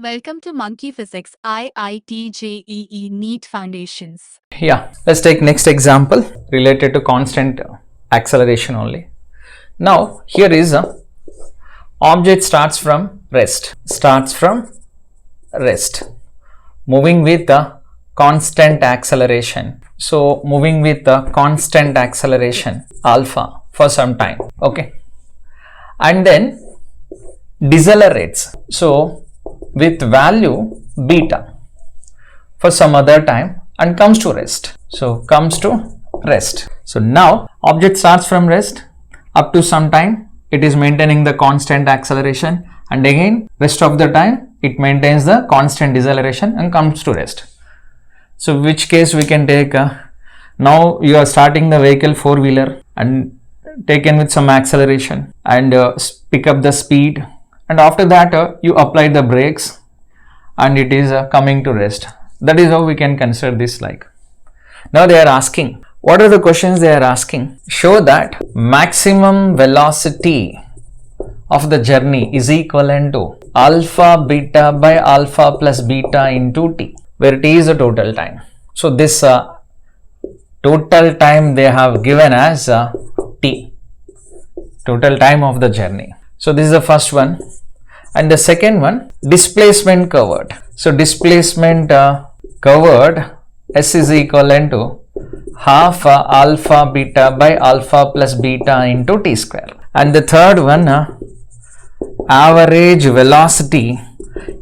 Welcome to Monkey Physics IIT JEE NEET Foundations. Yeah, let's take next example related to constant acceleration only. Now here is a object starts from rest, moving with a constant acceleration. So moving with a constant acceleration alpha for some time, okay, and then decelerates. So with value beta for some other time and comes to rest. So now object starts from rest up to some time, it is maintaining the constant acceleration, and again rest of the time it maintains the constant deceleration and comes to rest. So which case we can take now you are starting the vehicle four-wheeler and taken with some acceleration and pick up the speed, and after that you apply the brakes and it is coming to rest. That is how we can consider this. Like now they are asking, what are the questions they are asking? Show that maximum velocity of the journey is equivalent to alpha beta by alpha plus beta into t, where t is the total time. So this total time they have given as t, total time of the journey. So this is the first one, and the second one, displacement covered. So displacement covered s is equivalent to half alpha beta by alpha plus beta into t square. And the third one, average velocity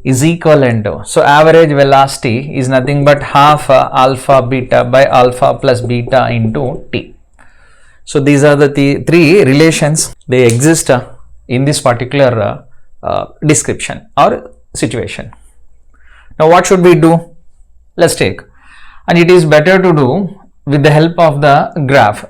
is equivalent to, so average velocity is nothing but half alpha beta by alpha plus beta into t. So these are the three relations they exist in this particular description or situation. Now what should we do? Let's take, and it is better to do with the help of the graph.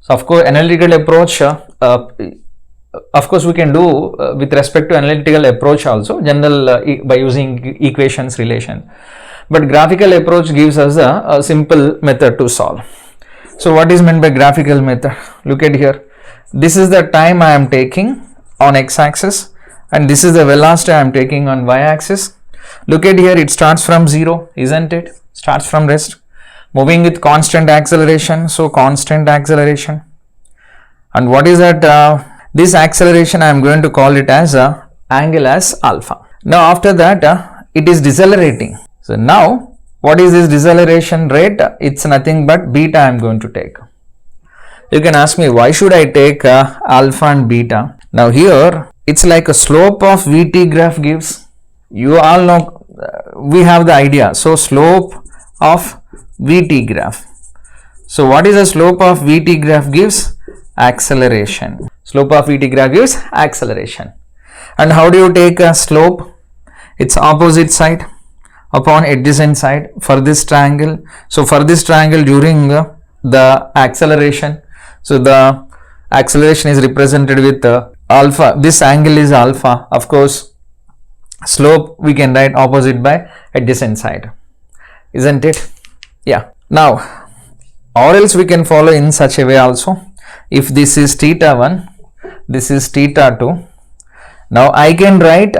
So of course analytical approach, of course we can do with respect to analytical approach also, general by using equations relation, but graphical approach gives us a simple method to solve. So what is meant by graphical method? Look at here, this is the time I am taking on x-axis and this is the velocity I am taking on y-axis. Look at here, it starts from 0, isn't it? Starts from rest, moving with constant acceleration, so constant acceleration. And what is that? This acceleration I am going to call it as angle as alpha. Now after that it is decelerating. So now what is this deceleration rate? It's nothing but beta I am going to take. You can ask me, why should I take alpha and beta? Now here it's like a slope of VT graph gives, you all know, we have the idea. So slope of VT graph. So what is the slope of VT graph gives? Acceleration. Slope of VT graph gives acceleration. And how do you take a slope? It's opposite side upon adjacent side for this triangle. So for this triangle during the acceleration, so the acceleration is represented with alpha, this angle is alpha, of course slope we can write opposite by adjacent side, isn't it? Yeah. Now or else we can follow in such a way also. If this is theta 1, this is theta 2, now I can write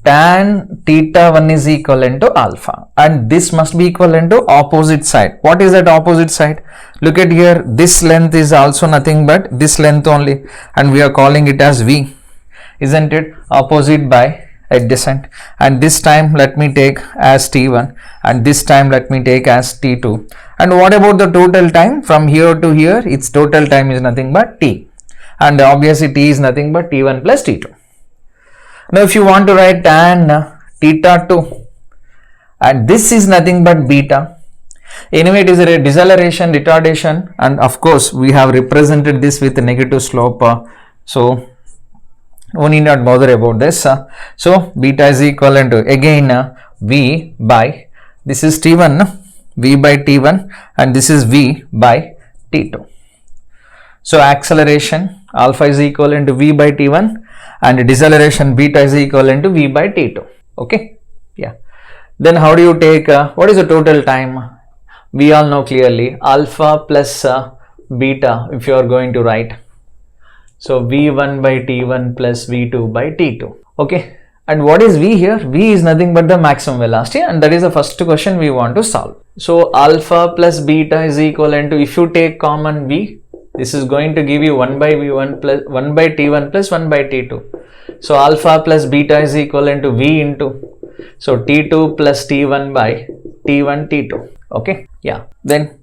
tan theta 1 is equivalent to alpha, and this must be equivalent to opposite side. What is that opposite side? Look at here, this length is also nothing but this length only, and we are calling it as v, isn't it? Opposite by adjacent, and this time let me take as t1 and this time let me take as t2. And what about the total time from here to here? Its total time is nothing but t, and obviously t is nothing but t1 plus t2. Now if you want to write tan theta 2, and this is nothing but beta, anyway it is a deceleration retardation, and of course we have represented this with a negative slope, so we need not bother about this. So beta is equivalent to again v by, this is t1, v by t1, and this is v by t2. So acceleration alpha is equivalent to v by t1 and deceleration beta is equivalent to v by t2. Okay, yeah. Then how do you take what is the total time? We all know clearly alpha plus beta if you are going to write. So v1 by t1 plus v2 by t2. Okay, And what is V here? V is nothing but the maximum velocity, and that is the first question we want to solve. So alpha plus beta is equivalent to, if you take common V, this is going to give you 1 by V1 plus 1 by T1 plus 1 by T2. So alpha plus beta is equivalent to V into, so T2 plus T1 by T1 T2. Okay, yeah. Then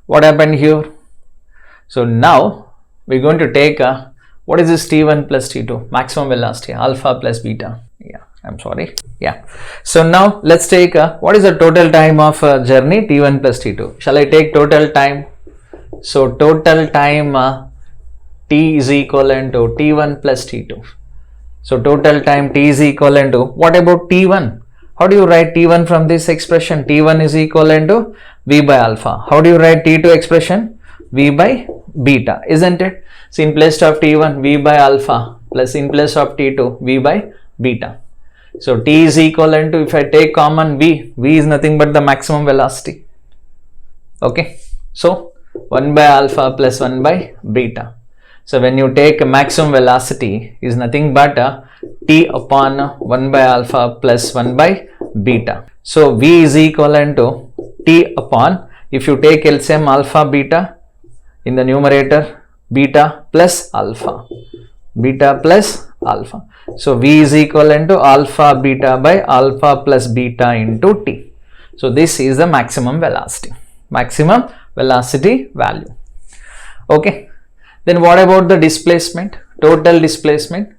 what happened here? So now we're going to take what is this T1 plus T2? Maximum velocity, alpha plus beta. Yeah, I'm sorry. Yeah. So now let's take what is the total time of journey T1 plus T2? Shall I take total time? So total time T is equivalent to T1 plus T2. So total time T is equivalent to, what about T1? How do you write T1 from this expression? T1 is equivalent to V by alpha. How do you write T2 expression? V by beta, isn't it? So in place of T1, V by alpha, plus in place of T2, V by beta. So T is equivalent to, if I take common V, V is nothing but the maximum velocity. Okay. So 1 by alpha plus 1 by beta. So when you take maximum velocity is nothing but T upon 1 by alpha plus 1 by beta. So V is equivalent to T upon, if you take LCM alpha beta in the numerator, beta plus alpha. Beta plus alpha. So V is equivalent to alpha beta by alpha plus beta into T. So this is the maximum velocity. Maximum velocity value. Okay. Then what about the displacement? Total displacement.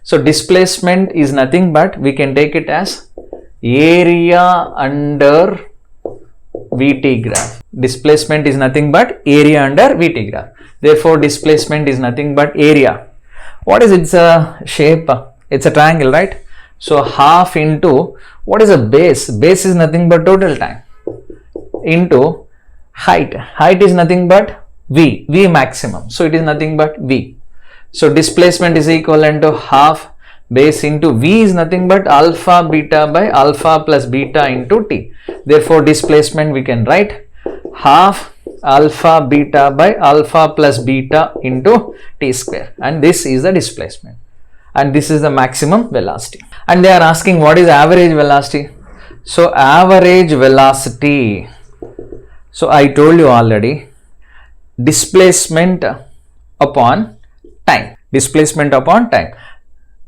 So displacement is nothing but, we can take it as area under VT graph. Displacement is nothing but area under VT graph. Therefore displacement is nothing but area. What is its shape? It's a triangle, right? So half into, what is a base? Base is nothing but total time into height. Height is nothing but V maximum. So it is nothing but V. So displacement is equivalent to half base into V is nothing but alpha beta by alpha plus beta into T. Therefore displacement we can write half alpha beta by alpha plus beta into T square, and this is the displacement, and this is the maximum velocity. And they are asking what is average velocity. So average velocity, so I told you already, displacement upon time. Displacement upon time.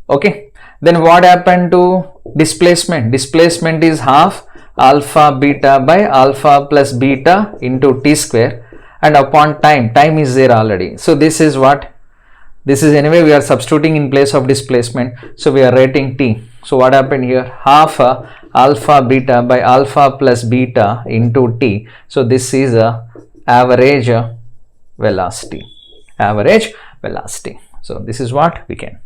Okay. Then what happened to displacement? Displacement is half alpha beta by alpha plus beta into T square, and upon time. Time is there already. So this is what? This is, anyway we are substituting in place of displacement. So we are writing T. So what happened here? Half alpha beta by alpha plus beta into T. So this is a average velocity. Average velocity. So this is what we can